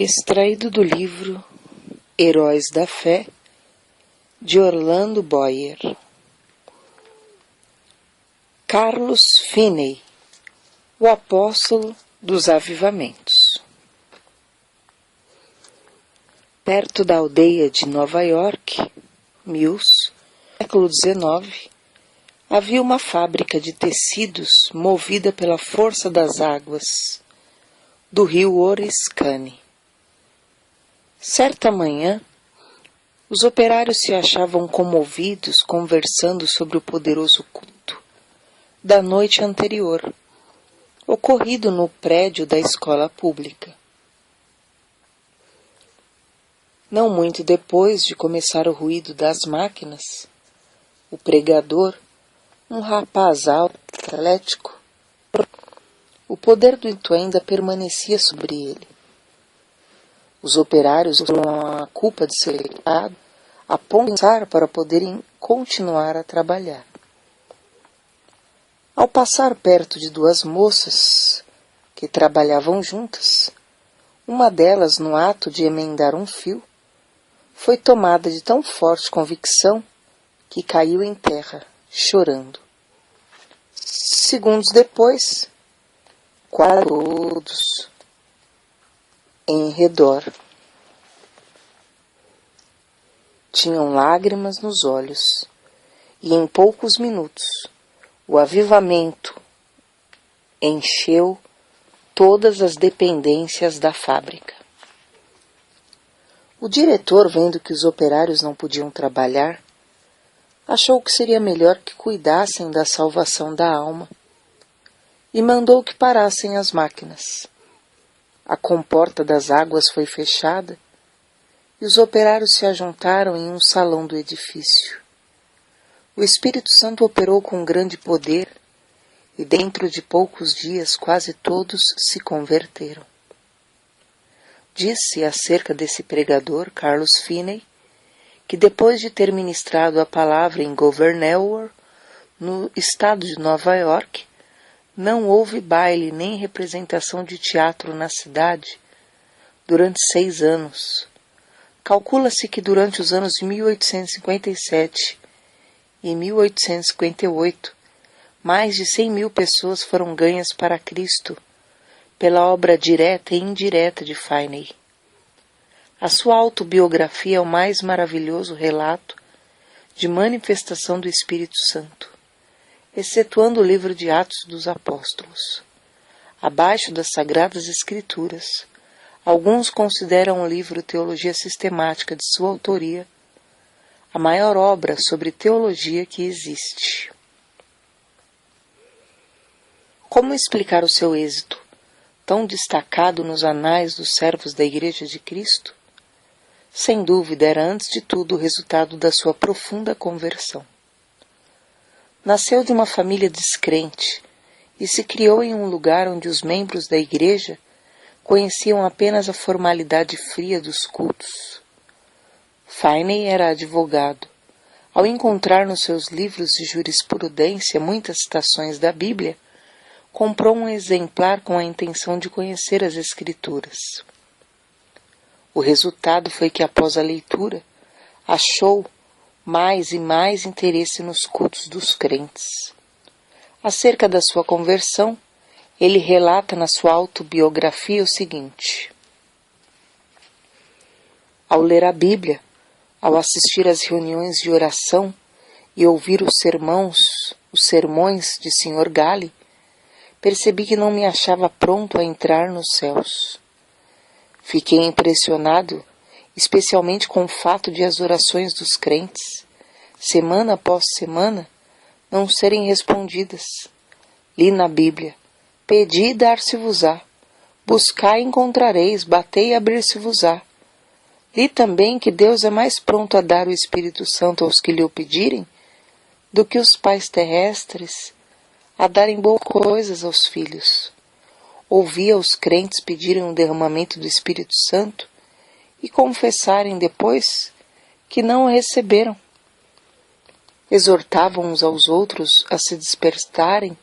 Extraído do livro Heróis da Fé, de Orlando Boyer. Carlos Finney, o apóstolo dos avivamentos. Perto da aldeia de Nova York, Mills, no século XIX, havia uma fábrica de tecidos movida pela força das águas do rio Oriskany. Certa manhã, os operários se achavam comovidos conversando sobre o poderoso culto da noite anterior, ocorrido no prédio da escola pública. Não muito depois de começar o ruído das máquinas, o pregador, um rapaz alto, atlético, o poder do rito ainda permanecia sobre ele. Os operários usam a culpa de seu pecado a pensar para poderem continuar a trabalhar. Ao passar perto de duas moças que trabalhavam juntas, uma delas, no ato de emendar um fio, foi tomada de tão forte convicção que caiu em terra, chorando. Segundos depois, quase todos em redor tinham lágrimas nos olhos, e em poucos minutos o avivamento encheu todas as dependências da fábrica. O diretor, vendo que os operários não podiam trabalhar, achou que seria melhor que cuidassem da salvação da alma e mandou que parassem as máquinas. A comporta das águas foi fechada e os operários se ajuntaram em um salão do edifício. O Espírito Santo operou com grande poder e dentro de poucos dias quase todos se converteram. Disse acerca desse pregador, Carlos Finney, que depois de ter ministrado a palavra em Gouverneur, no estado de Nova York, não houve baile nem representação de teatro na cidade durante 6 anos. Calcula-se que durante os anos de 1857 e 1858, mais de 100.000 pessoas foram ganhas para Cristo pela obra direta e indireta de Finney. A sua autobiografia é o mais maravilhoso relato de manifestação do Espírito Santo, excetuando o livro de Atos dos Apóstolos. Abaixo das Sagradas Escrituras, alguns consideram o livro Teologia Sistemática de sua autoria a maior obra sobre teologia que existe. Como explicar o seu êxito, tão destacado nos anais dos servos da Igreja de Cristo? Sem dúvida, era antes de tudo o resultado da sua profunda conversão. Nasceu de uma família descrente e se criou em um lugar onde os membros da igreja conheciam apenas a formalidade fria dos cultos. Finney era advogado. Ao encontrar nos seus livros de jurisprudência muitas citações da Bíblia, comprou um exemplar com a intenção de conhecer as Escrituras. O resultado foi que, após a leitura, achou mais e mais interesse nos cultos dos crentes. Acerca da sua conversão, ele relata na sua autobiografia o seguinte: ao ler a Bíblia, ao assistir às reuniões de oração e ouvir os sermões de Sr. Gale, percebi que não me achava pronto a entrar nos céus. Fiquei impressionado, especialmente com o fato de as orações dos crentes, semana após semana, não serem respondidas. Li na Bíblia: pedi e dar-se-vos-á, buscai e encontrareis, batei e abrir-se-vos-á. Li também que Deus é mais pronto a dar o Espírito Santo aos que lhe o pedirem do que os pais terrestres a darem boas coisas aos filhos. Ouvia os crentes pedirem um derramamento do Espírito Santo e confessarem depois que não o receberam. Exortavam uns aos outros a se despertarem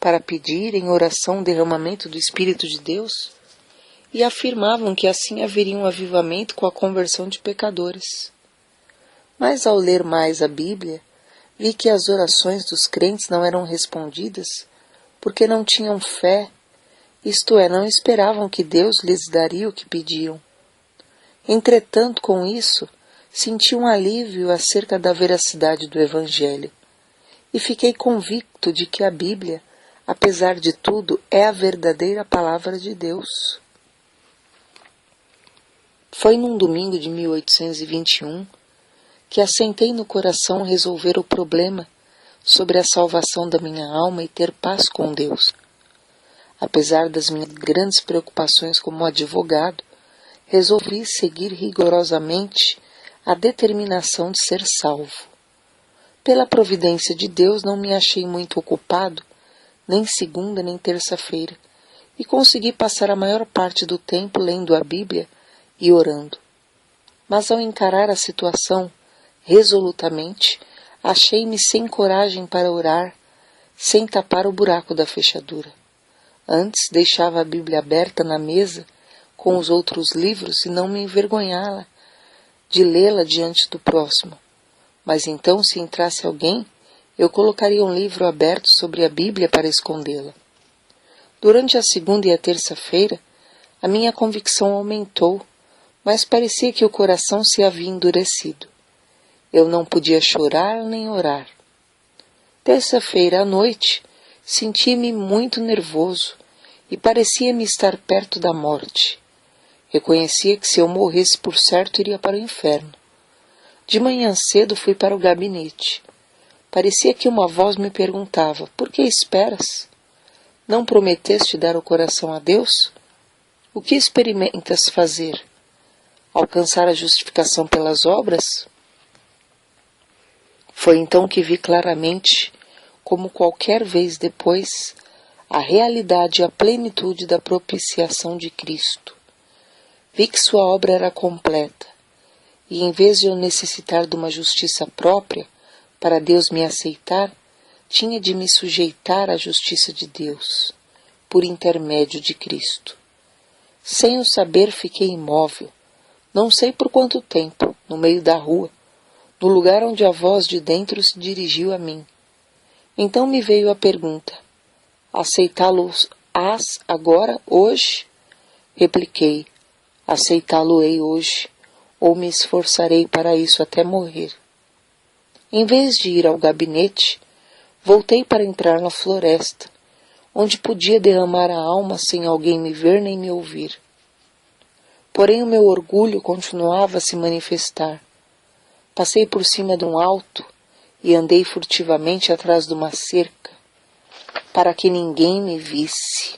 para pedir em oração o derramamento do Espírito de Deus e afirmavam que assim haveria um avivamento com a conversão de pecadores. Mas ao ler mais a Bíblia, vi que as orações dos crentes não eram respondidas porque não tinham fé, isto é, não esperavam que Deus lhes daria o que pediam. Entretanto, com isso, senti um alívio acerca da veracidade do Evangelho e fiquei convicto de que a Bíblia, apesar de tudo, é a verdadeira palavra de Deus. Foi num domingo de 1821 que assentei no coração resolver o problema sobre a salvação da minha alma e ter paz com Deus. Apesar das minhas grandes preocupações como advogado, resolvi seguir rigorosamente a determinação de ser salvo. Pela providência de Deus não me achei muito ocupado, nem segunda nem terça-feira, e consegui passar a maior parte do tempo lendo a Bíblia e orando. Mas ao encarar a situação resolutamente, achei-me sem coragem para orar, sem tapar o buraco da fechadura. Antes deixava a Bíblia aberta na mesa com os outros livros e não me envergonhava de lê-la diante do próximo. Mas então, se entrasse alguém, eu colocaria um livro aberto sobre a Bíblia para escondê-la. Durante a segunda e a terça-feira, a minha convicção aumentou, mas parecia que o coração se havia endurecido. Eu não podia chorar nem orar. Terça-feira à noite, senti-me muito nervoso e parecia-me estar perto da morte. Reconhecia que se eu morresse por certo iria para o inferno. De manhã cedo fui para o gabinete. Parecia que uma voz me perguntava: por que esperas? Não prometeste dar o coração a Deus? O que experimentas fazer? Alcançar a justificação pelas obras? Foi então que vi claramente, como qualquer vez depois, a realidade e a plenitude da propiciação de Cristo. Vi que sua obra era completa, e em vez de eu necessitar de uma justiça própria, para Deus me aceitar, tinha de me sujeitar à justiça de Deus, por intermédio de Cristo. Sem o saber, fiquei imóvel, não sei por quanto tempo, no meio da rua, no lugar onde a voz de dentro se dirigiu a mim. Então me veio a pergunta: aceitá-lo-ás agora, hoje? Repliquei: aceitá-lo-ei hoje, ou me esforçarei para isso até morrer. Em vez de ir ao gabinete, voltei para entrar na floresta, onde podia derramar a alma sem alguém me ver nem me ouvir. Porém o meu orgulho continuava a se manifestar. Passei por cima de um alto e andei furtivamente atrás de uma cerca, para que ninguém me visse.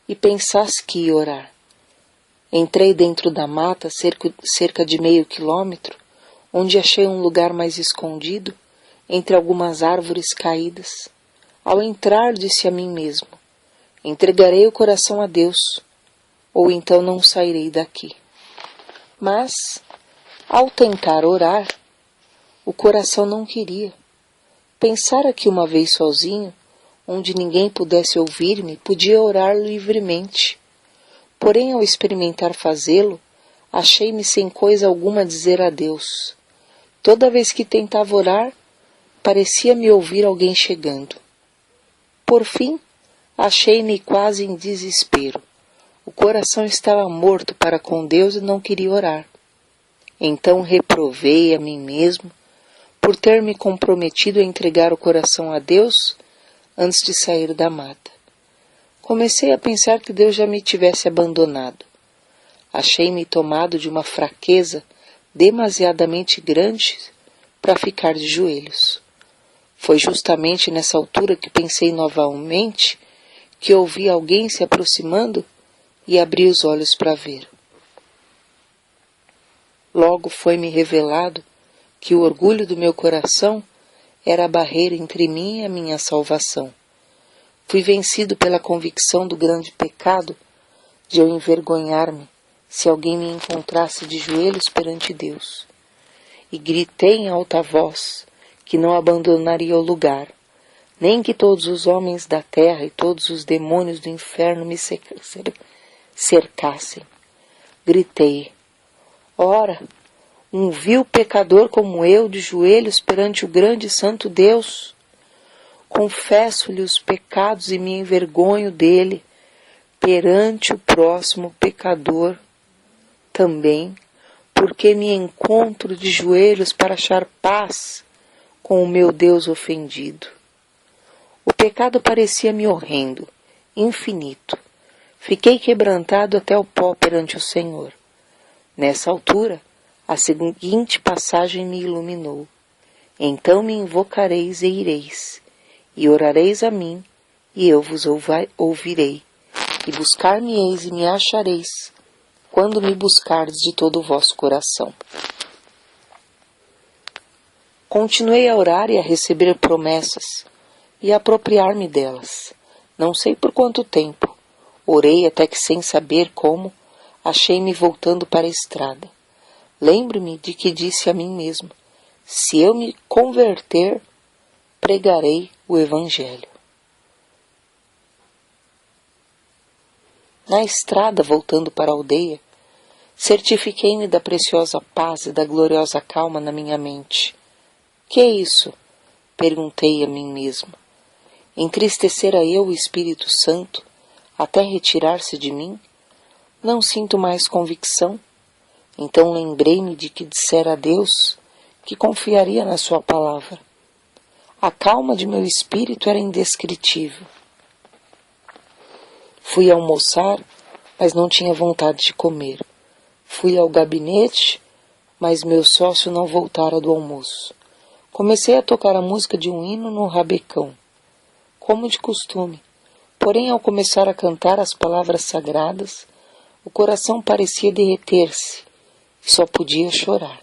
E pensasse que ia orar. Entrei dentro da mata, cerca de meio quilômetro, onde achei um lugar mais escondido, entre algumas árvores caídas. Ao entrar, disse a mim mesmo: entregarei o coração a Deus, ou então não sairei daqui. Mas, ao tentar orar, o coração não queria. Pensara que uma vez sozinho, onde ninguém pudesse ouvir-me, podia orar livremente. Porém, ao experimentar fazê-lo, achei-me sem coisa alguma a dizer a Deus. Toda vez que tentava orar, parecia-me ouvir alguém chegando. Por fim, achei-me quase em desespero. O coração estava morto para com Deus e não queria orar. Então reprovei a mim mesmo por ter me comprometido a entregar o coração a Deus antes de sair da mata. Comecei a pensar que Deus já me tivesse abandonado. Achei-me tomado de uma fraqueza demasiadamente grande para ficar de joelhos. Foi justamente nessa altura que pensei novamente que ouvi alguém se aproximando e abri os olhos para ver. Logo foi-me revelado que o orgulho do meu coração era a barreira entre mim e a minha salvação. Fui vencido pela convicção do grande pecado de eu envergonhar-me se alguém me encontrasse de joelhos perante Deus. E gritei em alta voz que não abandonaria o lugar, nem que todos os homens da terra e todos os demônios do inferno me cercassem. Gritei: ora, um vil pecador como eu, de joelhos perante o grande e santo Deus? Confesso-lhe os pecados e me envergonho dele perante o próximo pecador também, porque me encontro de joelhos para achar paz com o meu Deus ofendido. O pecado parecia-me horrendo, infinito. Fiquei quebrantado até o pó perante o Senhor. Nessa altura, a seguinte passagem me iluminou. Então me invocareis e ireis, e orareis a mim, e eu vos ouvirei, e buscar-me-eis e me achareis, quando me buscardes de todo o vosso coração. Continuei a orar e a receber promessas, e a apropriar-me delas. Não sei por quanto tempo. Orei até que, sem saber como, achei-me voltando para a estrada. Lembro-me de que disse a mim mesmo: se eu me converter, pregarei o Evangelho. Na estrada, voltando para a aldeia, certifiquei-me da preciosa paz e da gloriosa calma na minha mente. Que é isso? Perguntei a mim mesmo. Entristecera eu o Espírito Santo até retirar-se de mim? Não sinto mais convicção. Então lembrei-me de que dissera a Deus que confiaria na sua palavra. A calma de meu espírito era indescritível. Fui almoçar, mas não tinha vontade de comer. Fui ao gabinete, mas meu sócio não voltara do almoço. Comecei a tocar a música de um hino no rabecão, como de costume. Porém, ao começar a cantar as palavras sagradas, o coração parecia derreter-se e só podia chorar.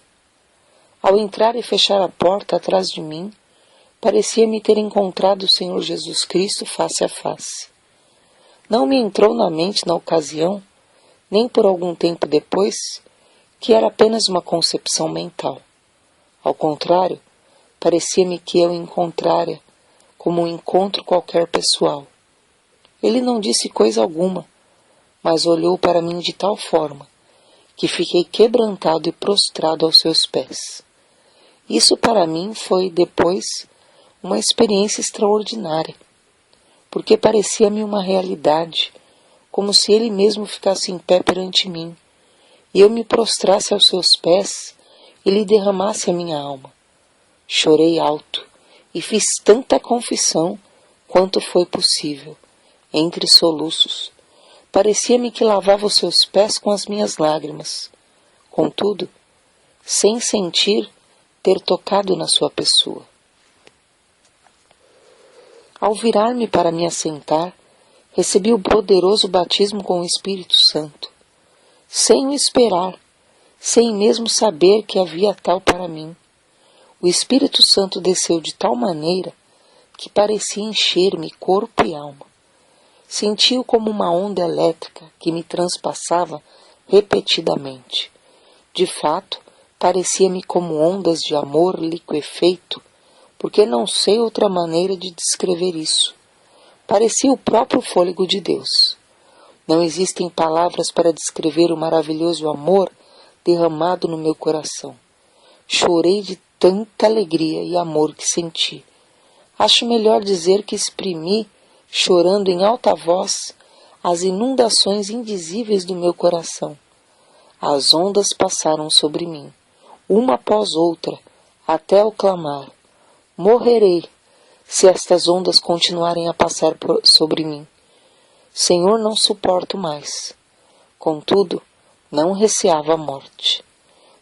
Ao entrar e fechar a porta atrás de mim, parecia-me ter encontrado o Senhor Jesus Cristo face a face. Não me entrou na mente na ocasião, nem por algum tempo depois, que era apenas uma concepção mental. Ao contrário, parecia-me que eu encontrara como um encontro qualquer pessoal. Ele não disse coisa alguma, mas olhou para mim de tal forma que fiquei quebrantado e prostrado aos seus pés. Isso para mim foi, depois, uma experiência extraordinária, porque parecia-me uma realidade, como se ele mesmo ficasse em pé perante mim, e eu me prostrasse aos seus pés e lhe derramasse a minha alma. Chorei alto e fiz tanta confissão quanto foi possível, entre soluços. Parecia-me que lavava os seus pés com as minhas lágrimas, contudo, sem sentir ter tocado na sua pessoa. Ao virar-me para me assentar, recebi o poderoso batismo com o Espírito Santo, sem o esperar, sem mesmo saber que havia tal para mim. O Espírito Santo desceu de tal maneira que parecia encher-me corpo e alma. Senti-o como uma onda elétrica que me transpassava repetidamente. De fato, parecia-me como ondas de amor liquefeito, porque não sei outra maneira de descrever isso. Parecia o próprio fôlego de Deus. Não existem palavras para descrever o maravilhoso amor derramado no meu coração. Chorei de tanta alegria e amor que senti. Acho melhor dizer que exprimi, chorando em alta voz, as inundações indizíveis do meu coração. As ondas passaram sobre mim, uma após outra, até eu clamar: morrerei, se estas ondas continuarem a passar sobre mim. Senhor, não suporto mais. Contudo, não receava a morte.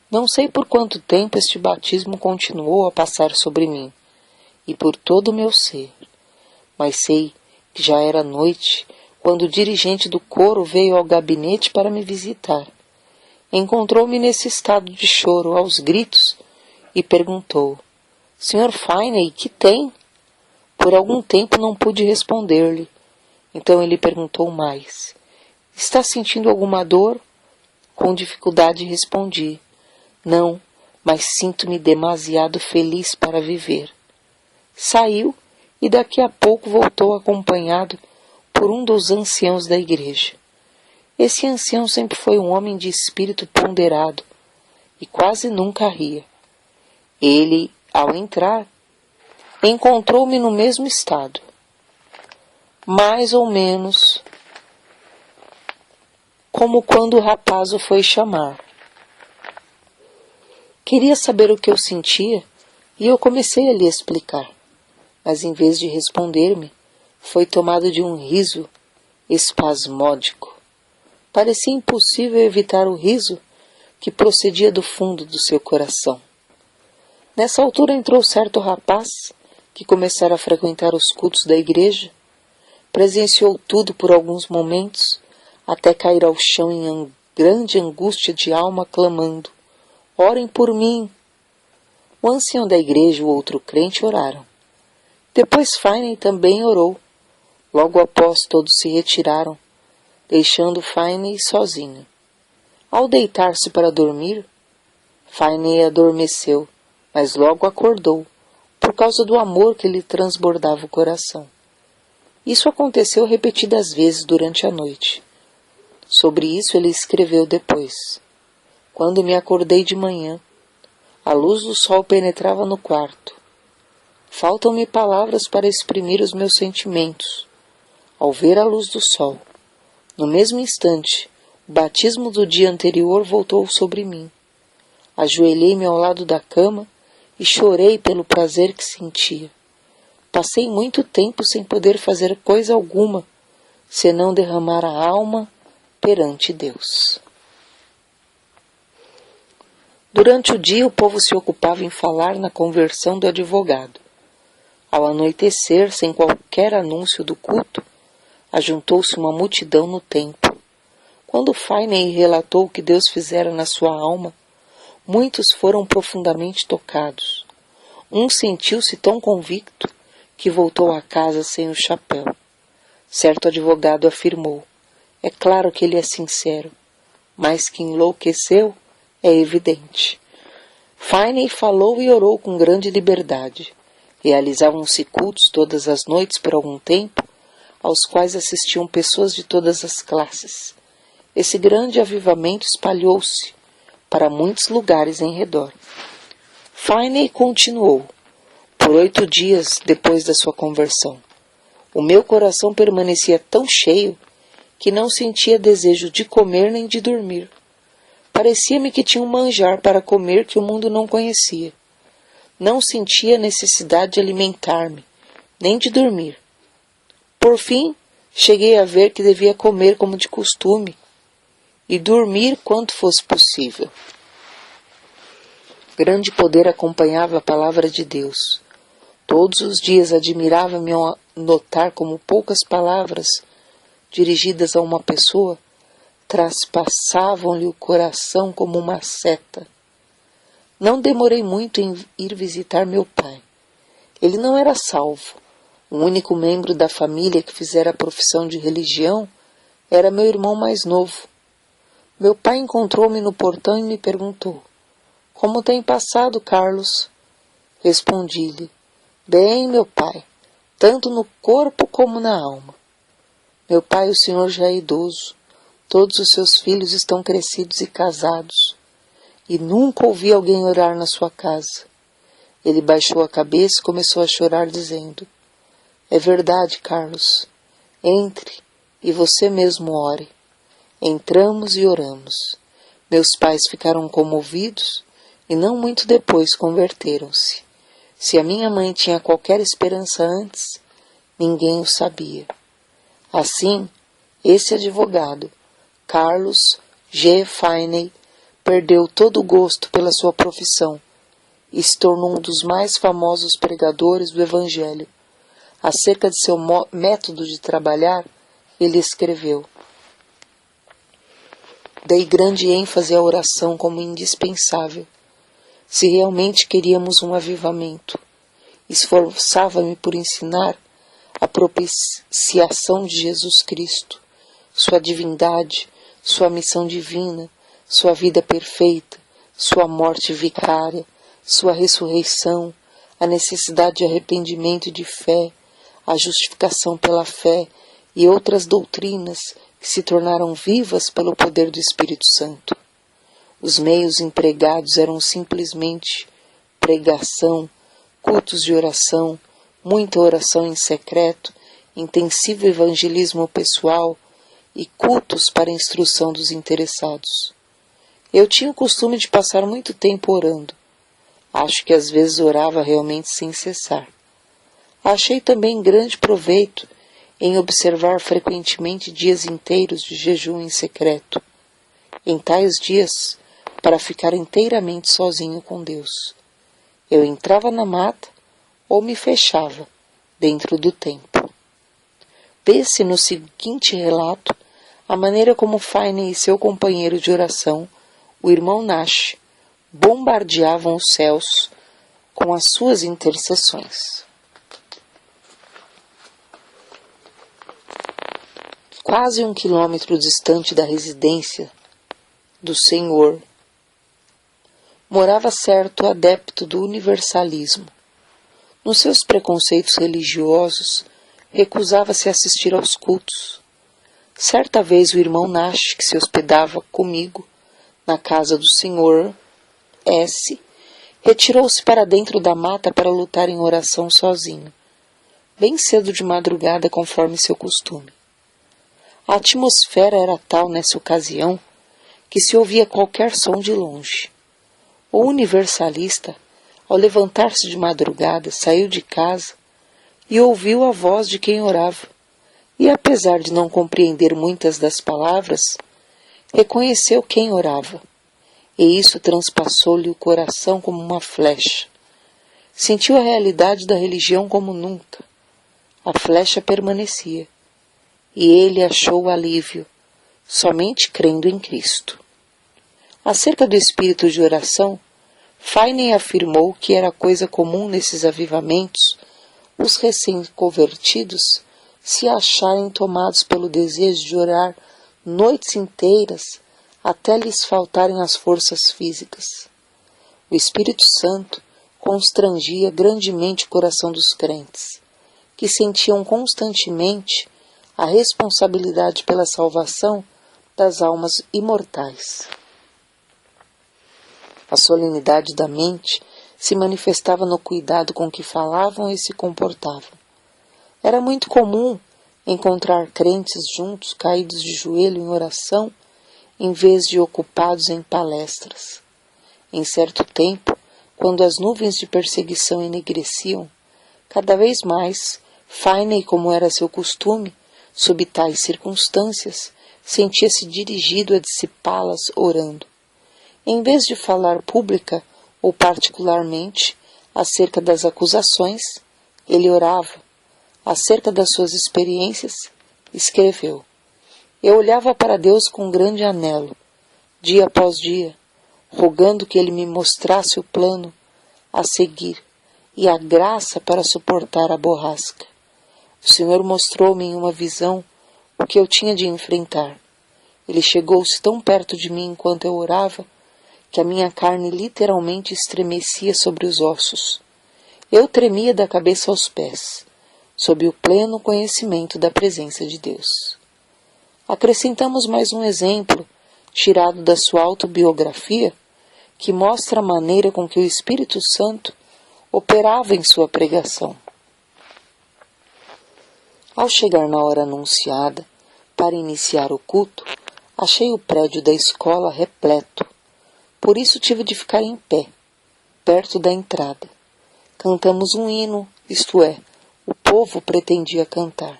Não sei por quanto tempo este batismo continuou a passar sobre mim, e por todo o meu ser, mas sei que já era noite, quando o dirigente do coro veio ao gabinete para me visitar. Encontrou-me nesse estado de choro aos gritos e perguntou: Sr. Finney, que tem? Por algum tempo não pude responder-lhe. Então ele perguntou mais: está sentindo alguma dor? Com dificuldade respondi: não, mas sinto-me demasiado feliz para viver. Saiu e daqui a pouco voltou acompanhado por um dos anciãos da igreja. Esse ancião sempre foi um homem de espírito ponderado e quase nunca ria. Ele, ao entrar, encontrou-me no mesmo estado, mais ou menos como quando o rapaz o foi chamar. Queria saber o que eu sentia e eu comecei a lhe explicar, mas em vez de responder-me, foi tomado de um riso espasmódico. Parecia impossível evitar o riso que procedia do fundo do seu coração. Nessa altura entrou certo rapaz que começara a frequentar os cultos da igreja, presenciou tudo por alguns momentos, até cair ao chão em grande angústia de alma, clamando: orem por mim. O ancião da igreja e o outro crente oraram. Depois Finney também orou. Logo após todos se retiraram, deixando Finney sozinho. Ao deitar-se para dormir, Finney adormeceu, mas logo acordou, por causa do amor que lhe transbordava o coração. Isso aconteceu repetidas vezes durante a noite. Sobre isso ele escreveu depois: quando me acordei de manhã, a luz do sol penetrava no quarto. Faltam-me palavras para exprimir os meus sentimentos ao ver a luz do sol. No mesmo instante, o batismo do dia anterior voltou sobre mim. Ajoelhei-me ao lado da cama e chorei pelo prazer que sentia. Passei muito tempo sem poder fazer coisa alguma, senão derramar a alma perante Deus. Durante o dia, o povo se ocupava em falar na conversão do advogado. Ao anoitecer, sem qualquer anúncio do culto, ajuntou-se uma multidão no templo. Quando Finney relatou o que Deus fizera na sua alma, muitos foram profundamente tocados. Um sentiu-se tão convicto que voltou a casa sem o chapéu. Certo advogado afirmou: é claro que ele é sincero, mas que enlouqueceu é evidente. Finney falou e orou com grande liberdade. Realizavam-se cultos todas as noites por algum tempo, aos quais assistiam pessoas de todas as classes. Esse grande avivamento espalhou-se para muitos lugares em redor. Finney continuou: por 8 dias depois da sua conversão, o meu coração permanecia tão cheio que não sentia desejo de comer nem de dormir. Parecia-me que tinha um manjar para comer que o mundo não conhecia. Não sentia necessidade de alimentar-me, nem de dormir. Por fim, cheguei a ver que devia comer como de costume e dormir quanto fosse possível. Grande poder acompanhava a palavra de Deus. Todos os dias admirava-me ao notar como poucas palavras dirigidas a uma pessoa traspassavam-lhe o coração como uma seta. Não demorei muito em ir visitar meu pai. Ele não era salvo. O único membro da família que fizera a profissão de religião era meu irmão mais novo. Meu pai encontrou-me no portão e me perguntou: como tem passado, Carlos? Respondi-lhe: bem, meu pai, tanto no corpo como na alma. Meu pai, o senhor já é idoso. Todos os seus filhos estão crescidos e casados. E nunca ouvi alguém orar na sua casa. Ele baixou a cabeça e começou a chorar, dizendo: é verdade, Carlos. Entre e você mesmo ore. Entramos e oramos. Meus pais ficaram comovidos e não muito depois converteram-se. Se a minha mãe tinha qualquer esperança antes, ninguém o sabia. Assim, esse advogado, Carlos G. Finney, perdeu todo o gosto pela sua profissão e se tornou um dos mais famosos pregadores do Evangelho. Acerca de seu método de trabalhar, ele escreveu: dei grande ênfase à oração como indispensável. Se realmente queríamos um avivamento, esforçava-me por ensinar a propiciação de Jesus Cristo, sua divindade, sua missão divina, sua vida perfeita, sua morte vicária, sua ressurreição, a necessidade de arrependimento e de fé, a justificação pela fé e outras doutrinas que se tornaram vivas pelo poder do Espírito Santo. Os meios empregados eram simplesmente pregação, cultos de oração, muita oração em secreto, intensivo evangelismo pessoal e cultos para a instrução dos interessados. Eu tinha o costume de passar muito tempo orando. Acho que às vezes orava realmente sem cessar. Achei também grande proveito em observar frequentemente dias inteiros de jejum em secreto. Em tais dias, para ficar inteiramente sozinho com Deus, eu entrava na mata ou me fechava dentro do templo. Vê-se no seguinte relato a maneira como Finney e seu companheiro de oração, o irmão Nash, bombardeavam os céus com as suas intercessões. Quase 1 quilômetro distante da residência do Senhor, morava certo adepto do universalismo. Nos seus preconceitos religiosos, recusava-se a assistir aos cultos. Certa vez o irmão Nash, que se hospedava comigo na casa do Sr. S., retirou-se para dentro da mata para lutar em oração sozinho, bem cedo de madrugada, conforme seu costume. A atmosfera era tal nessa ocasião que se ouvia qualquer som de longe. O universalista, ao levantar-se de madrugada, saiu de casa e ouviu a voz de quem orava, e apesar de não compreender muitas das palavras, reconheceu quem orava, e isso transpassou-lhe o coração como uma flecha. Sentiu a realidade da religião como nunca. A flecha permanecia, e ele achou o alívio, somente crendo em Cristo. Acerca do espírito de oração, Finney afirmou que era coisa comum nesses avivamentos os recém-convertidos se acharem tomados pelo desejo de orar noites inteiras até lhes faltarem as forças físicas. O Espírito Santo constrangia grandemente o coração dos crentes, que sentiam constantemente a responsabilidade pela salvação das almas imortais. A solenidade da mente se manifestava no cuidado com que falavam e se comportavam. Era muito comum encontrar crentes juntos, caídos de joelho em oração, em vez de ocupados em palestras. Em certo tempo, quando as nuvens de perseguição enegreciam, cada vez mais, Finney, como era seu costume, sob tais circunstâncias, sentia-se dirigido a dissipá-las orando. Em vez de falar pública ou particularmente acerca das acusações, ele orava. Acerca das suas experiências, escreveu: Eu olhava para Deus com grande anelo, dia após dia, rogando que Ele me mostrasse o plano a seguir e a graça para suportar a borrasca. O Senhor mostrou-me em uma visão o que eu tinha de enfrentar. Ele chegou-se tão perto de mim enquanto eu orava, que a minha carne literalmente estremecia sobre os ossos. Eu tremia da cabeça aos pés, sob o pleno conhecimento da presença de Deus. Acrescentamos mais um exemplo, tirado da sua autobiografia, que mostra a maneira com que o Espírito Santo operava em sua pregação. Ao chegar na hora anunciada para iniciar o culto, achei o prédio da escola repleto. Por isso tive de ficar em pé, perto da entrada. Cantamos um hino, isto é, o povo pretendia cantar.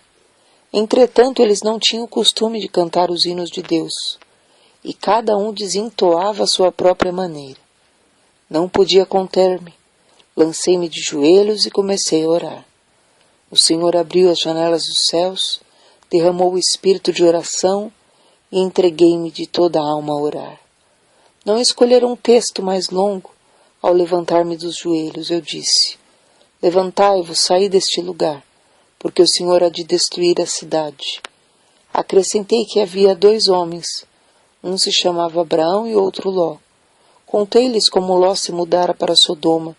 Entretanto, eles não tinham o costume de cantar os hinos de Deus, e cada um desentoava a sua própria maneira. Não podia conter-me. Lancei-me de joelhos e comecei a orar. O Senhor abriu as janelas dos céus, derramou o espírito de oração e entreguei-me de toda a alma a orar. Não escolheram um texto mais longo. Ao levantar-me dos joelhos, eu disse: Levantai-vos, saí deste lugar, porque o Senhor há de destruir a cidade. Acrescentei que havia 2 homens, um se chamava Abraão e outro Ló. Contei-lhes como Ló se mudara para Sodoma.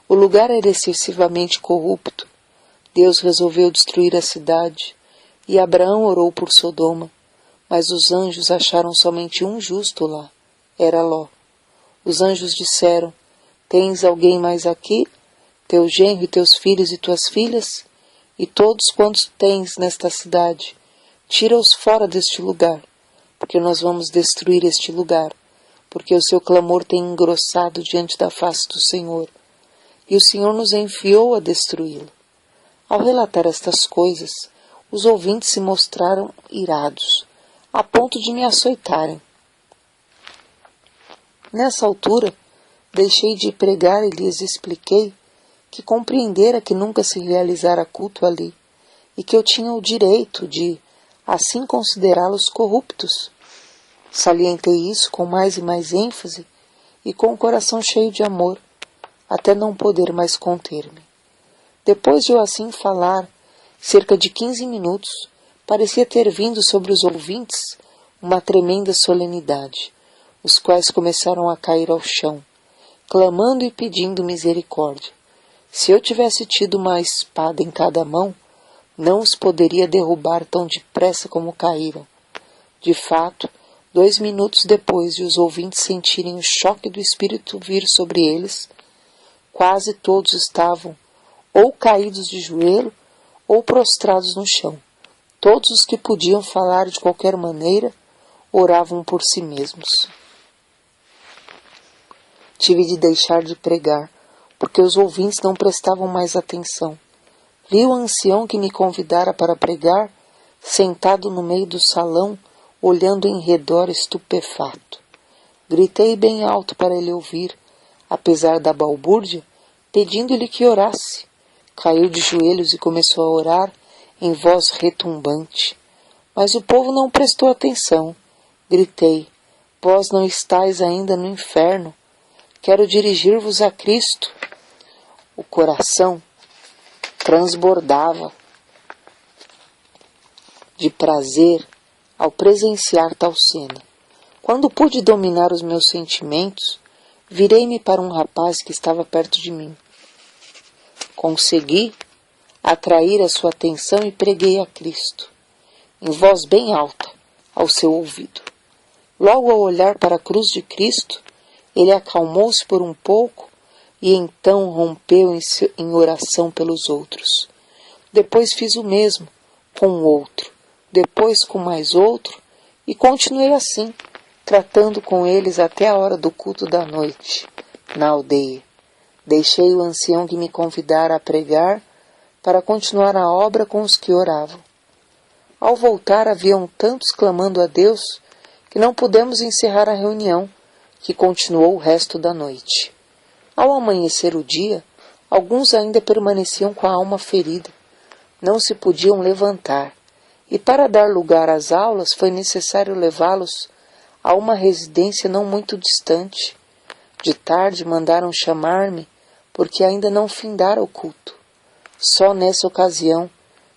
O lugar era excessivamente corrupto. Deus resolveu destruir a cidade, e Abraão orou por Sodoma, mas os anjos acharam somente um justo lá, era Ló. Os anjos disseram: tens alguém mais aqui? Teu genro e teus filhos e tuas filhas? E todos quantos tens nesta cidade? Tira-os fora deste lugar, porque nós vamos destruir este lugar, porque o seu clamor tem engrossado diante da face do Senhor, e o Senhor nos enviou a destruí-lo. Ao relatar estas coisas, os ouvintes se mostraram irados, a ponto de me açoitarem. Nessa altura, deixei de pregar e lhes expliquei que compreendera que nunca se realizara culto ali, e que eu tinha o direito de, assim, considerá-los corruptos. Salientei isso com mais e mais ênfase e com o coração cheio de amor, até não poder mais conter-me. Depois de eu assim falar, cerca de 15 minutos, parecia ter vindo sobre os ouvintes uma tremenda solenidade, os quais começaram a cair ao chão, clamando e pedindo misericórdia. Se eu tivesse tido uma espada em cada mão, não os poderia derrubar tão depressa como caíram. De fato, 2 minutos depois de os ouvintes sentirem o choque do Espírito vir sobre eles, quase todos estavam ou caídos de joelho ou prostrados no chão. Todos os que podiam falar de qualquer maneira oravam por si mesmos. Tive de deixar de pregar, porque os ouvintes não prestavam mais atenção. Vi o ancião que me convidara para pregar, sentado no meio do salão, olhando em redor estupefato. Gritei bem alto para ele ouvir, apesar da balbúrdia, pedindo-lhe que orasse. Caiu de joelhos e começou a orar em voz retumbante. Mas o povo não prestou atenção. Gritei: vós não estáis ainda no inferno. Quero dirigir-vos a Cristo. O coração transbordava de prazer ao presenciar tal cena. Quando pude dominar os meus sentimentos, virei-me para um rapaz que estava perto de mim. Consegui atrair a sua atenção e preguei a Cristo, em voz bem alta, ao seu ouvido. Logo ao olhar para a cruz de Cristo, ele acalmou-se por um pouco e então rompeu em oração pelos outros. Depois fiz o mesmo com o outro, depois com mais outro, e continuei assim, tratando com eles até a hora do culto da noite, na aldeia. Deixei o ancião que me convidara a pregar para continuar a obra com os que oravam. Ao voltar, haviam tantos clamando a Deus que não pudemos encerrar a reunião, que continuou o resto da noite. Ao amanhecer o dia, alguns ainda permaneciam com a alma ferida. Não se podiam levantar, e para dar lugar às aulas foi necessário levá-los a uma residência não muito distante. De tarde mandaram chamar-me, porque ainda não findara o culto. Só nessa ocasião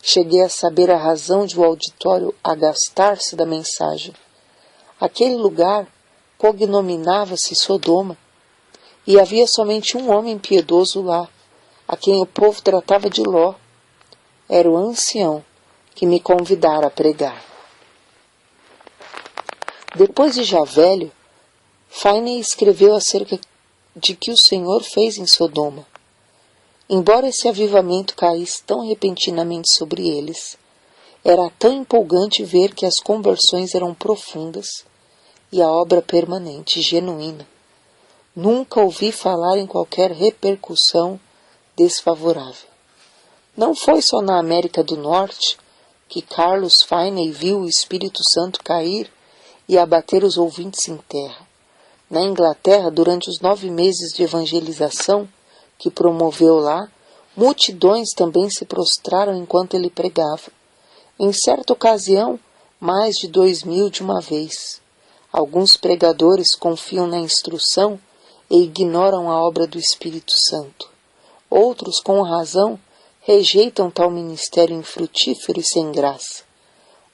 cheguei a saber a razão de o auditório agastar-se da mensagem. Aquele lugar cognominava-se Sodoma, e havia somente um homem piedoso lá, a quem o povo tratava de Ló. Era o ancião que me convidara a pregar. Depois de já velho, Finney escreveu acerca de que o Senhor fez em Sodoma. Embora esse avivamento caísse tão repentinamente sobre eles, era tão empolgante ver que as conversões eram profundas e a obra permanente, genuína. Nunca ouvi falar em qualquer repercussão desfavorável. Não foi só na América do Norte que Carlos Finney viu o Espírito Santo cair e abater os ouvintes em terra. Na Inglaterra, durante os 9 meses de evangelização que promoveu lá, multidões também se prostraram enquanto ele pregava. Em certa ocasião, mais de 2.000 de uma vez. Alguns pregadores confiam na instrução e ignoram a obra do Espírito Santo. Outros, com razão, rejeitam tal ministério infrutífero e sem graça.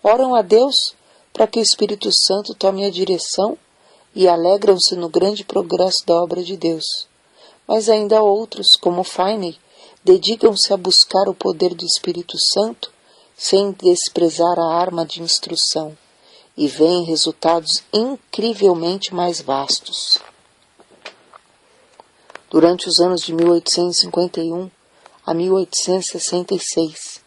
Oram a Deus para que o Espírito Santo tome a direção e alegram-se no grande progresso da obra de Deus. Mas ainda outros, como Finney, dedicam-se a buscar o poder do Espírito Santo sem desprezar a arma de instrução, e veem resultados incrivelmente mais vastos. Durante os anos de 1851 a 1866,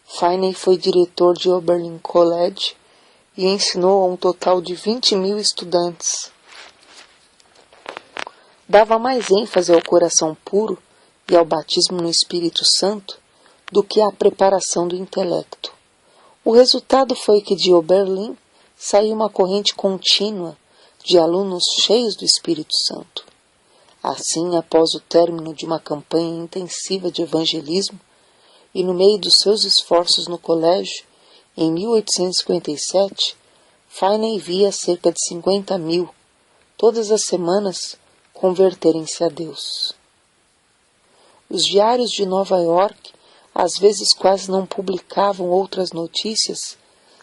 Finney foi diretor de Oberlin College e ensinou a um total de 20.000 estudantes. Dava mais ênfase ao coração puro e ao batismo no Espírito Santo do que à preparação do intelecto. O resultado foi que de Oberlin saiu uma corrente contínua de alunos cheios do Espírito Santo. Assim, após o término de uma campanha intensiva de evangelismo e no meio dos seus esforços no colégio, em 1857, Finney via cerca de 50.000, todas as semanas, converterem-se a Deus. Os diários de Nova York às vezes quase não publicavam outras notícias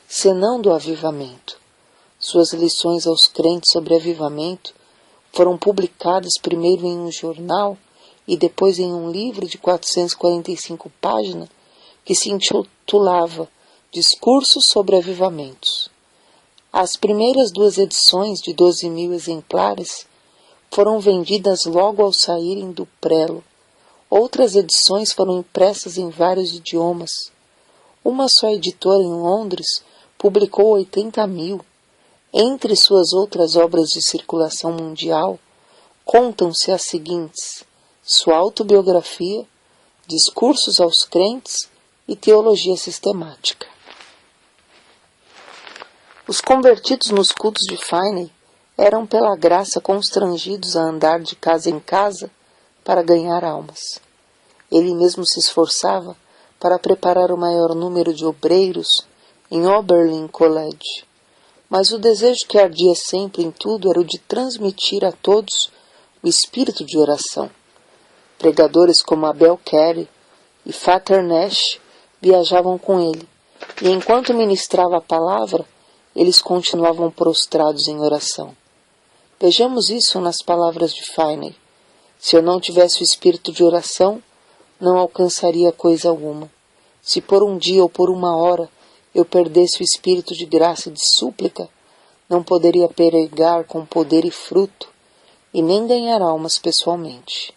senão do avivamento. Suas lições aos crentes sobre avivamento foram publicadas primeiro em um jornal e depois em um livro de 445 páginas que se intitulava Discursos sobre Avivamentos. As primeiras 2 edições de 12.000 exemplares foram vendidas logo ao saírem do prelo. Outras edições foram impressas em vários idiomas. Uma só editora em Londres publicou 80.000. Entre suas outras obras de circulação mundial, contam-se as seguintes: sua autobiografia, discursos aos crentes e teologia sistemática. Os convertidos nos cultos de Finney eram pela graça constrangidos a andar de casa em casa para ganhar almas. Ele mesmo se esforçava para preparar o maior número de obreiros em Oberlin College, mas o desejo que ardia sempre em tudo era o de transmitir a todos o espírito de oração. Pregadores como Abel Carey e Father Nash viajavam com ele, e enquanto ministrava a palavra, eles continuavam prostrados em oração. Vejamos isso nas palavras de Finney. Se eu não tivesse o espírito de oração, não alcançaria coisa alguma. Se por um dia ou por uma hora eu perdesse o espírito de graça e de súplica, não poderia pregar com poder e fruto, e nem ganhar almas pessoalmente.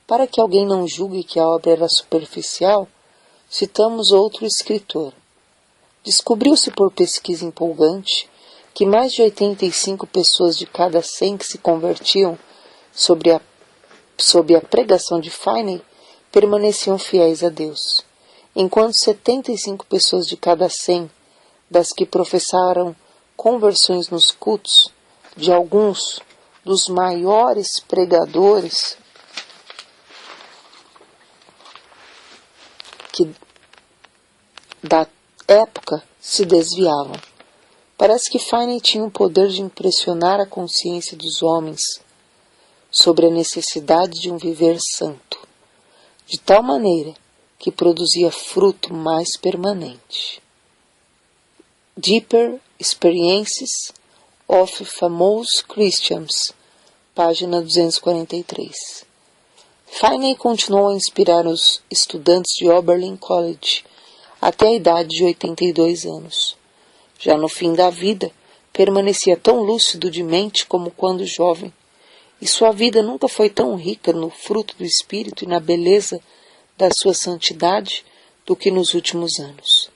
Para que alguém não julgue que a obra era superficial, citamos outro escritor. Descobriu-se por pesquisa empolgante que mais de 85 pessoas de cada 100 que se convertiam sob a pregação de Finney permaneciam fiéis a Deus, enquanto 75 pessoas de cada 100 das que professaram conversões nos cultos de alguns dos maiores pregadores da época se desviavam. Parece que Finney tinha o poder de impressionar a consciência dos homens sobre a necessidade de um viver santo, de tal maneira que produzia fruto mais permanente. Deeper Experiences of Famous Christians, página 243. Finney continuou a inspirar os estudantes de Oberlin College até a idade de 82 anos. Já no fim da vida, permanecia tão lúcido de mente como quando jovem, e sua vida nunca foi tão rica no fruto do Espírito e na beleza da sua santidade do que nos últimos anos.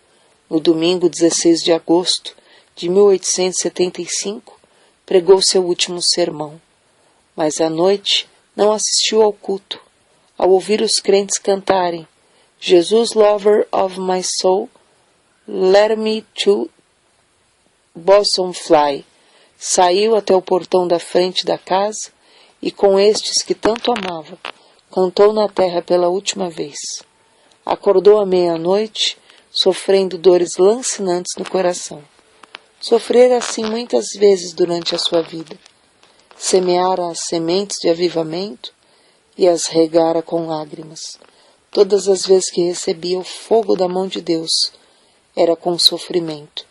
No domingo 16 de agosto de 1875, pregou seu último sermão, mas à noite não assistiu ao culto. Ao ouvir os crentes cantarem Jesus, lover of my soul, let me to bosom fly, saiu até o portão da frente da casa e com estes que tanto amava, cantou na terra pela última vez. Acordou à meia-noite, sofrendo dores lancinantes no coração. Sofrera assim muitas vezes durante a sua vida. Semeara as sementes de avivamento e as regara com lágrimas. Todas as vezes que recebia o fogo da mão de Deus, era com sofrimento.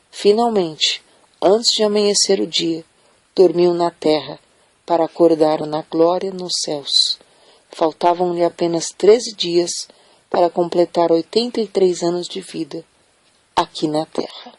Finalmente, antes de amanhecer o dia, dormiu na terra, para acordar na glória nos céus. Faltavam-lhe apenas 13 dias para completar 83 anos de vida aqui na Terra.